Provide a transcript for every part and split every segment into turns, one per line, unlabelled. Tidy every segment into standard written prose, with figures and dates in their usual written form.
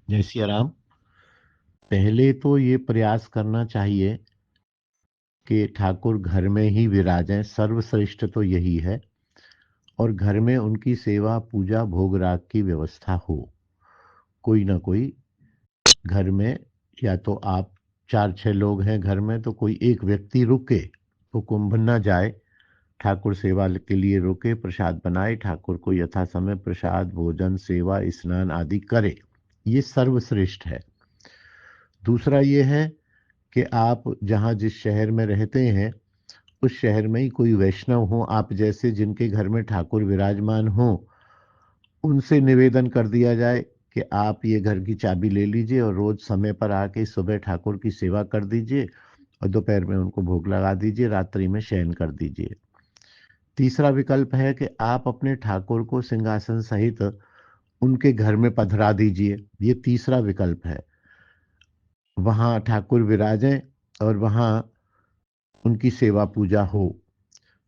जय सिया राम। पहले तो ये प्रयास करना चाहिए कि ठाकुर घर में ही विराजें, सर्वश्रेष्ठ तो यही है। और घर में उनकी सेवा पूजा भोग राग की व्यवस्था हो। कोई ना कोई घर में, या तो आप 4-6 लोग हैं घर में तो कोई एक व्यक्ति रुके, वो कुंभ न जाए, ठाकुर सेवा के लिए रुके, प्रसाद बनाए, ठाकुर को यथा समय प्रसाद भोजन सेवा स्नान आदि करे। ये सर्वश्रेष्ठ है। दूसरा ये है कि आप जहाँ जिस शहर में रहते हैं उस शहर में ही कोई वैष्णव हो आप जैसे, जिनके घर में ठाकुर विराजमान हो, उनसे निवेदन कर दिया जाए कि आप ये घर की चाबी ले लीजिए और रोज समय पर आके सुबह ठाकुर की सेवा कर दीजिए और दोपहर में उनको भोग लगा दीजिए, रात्रि में शयन कर दीजिए। तीसरा विकल्प है कि आप अपने ठाकुर को सिंहासन सहित उनके घर में पधरा दीजिए। ये तीसरा विकल्प है। वहाँ ठाकुर विराजें और वहाँ उनकी सेवा पूजा हो।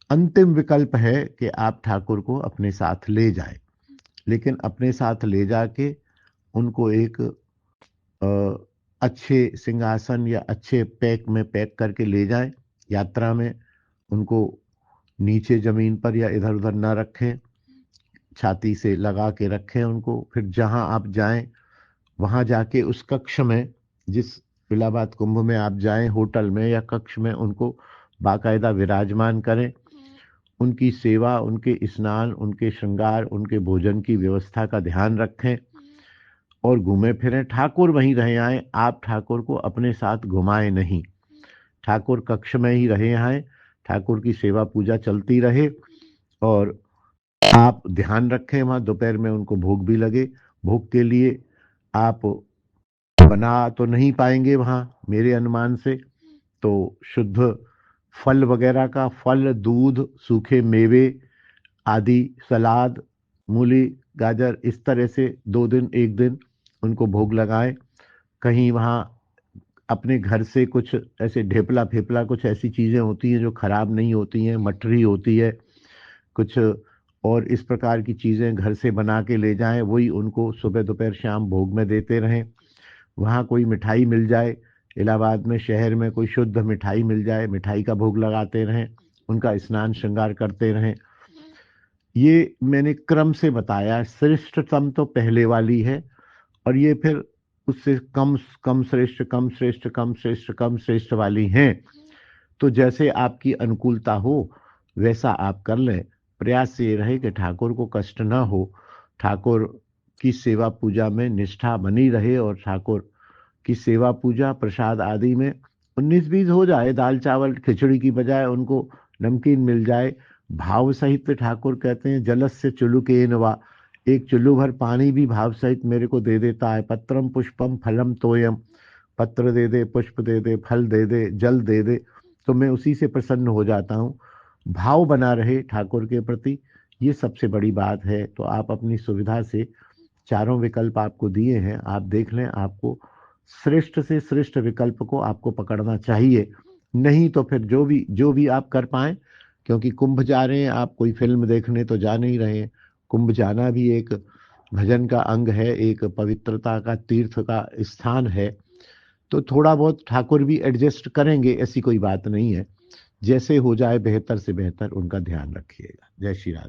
अंतिम विकल्प है कि आप ठाकुर को अपने साथ ले जाएं, लेकिन अपने साथ ले जाके उनको एक अच्छे सिंहासन या अच्छे पैक में पैक करके ले जाएं। यात्रा में उनको नीचे जमीन पर या इधर उधर ना रखें, छाती से लगा के रखें उनको। फिर जहां आप जाएं वहां जाके उस कक्ष में, जिस इलाहाबाद कुंभ में आप जाएं, होटल में या कक्ष में उनको बाकायदा विराजमान करें। उनकी सेवा, उनके स्नान, उनके श्रृंगार, उनके भोजन की व्यवस्था का ध्यान रखें और घूमे फिरें। ठाकुर वहीं रहे आए, आप ठाकुर को अपने साथ घुमाएं नहीं। ठाकुर कक्ष में ही रहे आए, ठाकुर की सेवा पूजा चलती रहे और आप ध्यान रखें वहां दोपहर में उनको भोग भी लगे। भोग के लिए आप बना तो नहीं पाएंगे वहां मेरे अनुमान से, तो शुद्ध फल वगैरह का, फल दूध सूखे मेवे आदि, सलाद, मूली, गाजर, इस तरह से 2 दिन 1 दिन उनको भोग लगाएं। कहीं वहाँ अपने घर से कुछ ऐसे ढेपला फेपला, कुछ ऐसी चीज़ें होती हैं जो खराब नहीं होती हैं, मठरी होती है कुछ, और इस प्रकार की चीज़ें घर से बना के ले जाएं, वही उनको सुबह दोपहर शाम भोग में देते रहें। वहाँ कोई मिठाई मिल जाए, इलाहाबाद में शहर में कोई शुद्ध मिठाई मिल जाए, मिठाई का भोग लगाते रहें, उनका स्नान श्रृंगार करते रहें। ये मैंने क्रम से बताया। श्रेष्ठतम तो पहले वाली है, और ये फिर उससे कम कम श्रेष्ठ, कम श्रेष्ठ, कम श्रेष्ठ, कम श्रेष्ठ वाली हैं। तो जैसे आपकी अनुकूलता हो वैसा आप कर लें। प्रयास ये रहे कि ठाकुर को कष्ट ना हो, ठाकुर की सेवा पूजा में निष्ठा बनी रहे और ठाकुर की सेवा पूजा प्रसाद आदि में 19-20 हो जाए, दाल चावल खिचड़ी की बजाय उनको नमकीन मिल जाए। भाव सहित ठाकुर कहते हैं जलस्य चुलुकेन वा, एक चुल्लू भर पानी भी भाव सहित मेरे को दे देता है। पत्रम पुष्पम फलम तोयम, पत्र दे दे, पुष्प दे दे, फल दे दे, जल दे दे, तो मैं उसी से प्रसन्न हो जाता हूँ। भाव बना रहे ठाकुर के प्रति, ये सबसे बड़ी बात है। तो आप अपनी सुविधा से चारों विकल्प आपको दिए हैं, आप देख लें। आपको श्रेष्ठ से श्रेष्ठ विकल्प को आपको पकड़ना चाहिए। नहीं तो फिर जो भी आप कर पाए, क्योंकि कुंभ जा रहे हैं आप, कोई फिल्म देखने तो जा नहीं रहे हैं। कुंभ जाना भी एक भजन का अंग है, एक पवित्रता का तीर्थ का स्थान है। तो थोड़ा बहुत ठाकुर भी एडजस्ट करेंगे, ऐसी कोई बात नहीं है। जैसे हो जाए बेहतर से बेहतर, उनका ध्यान रखिएगा। जय श्री राधे।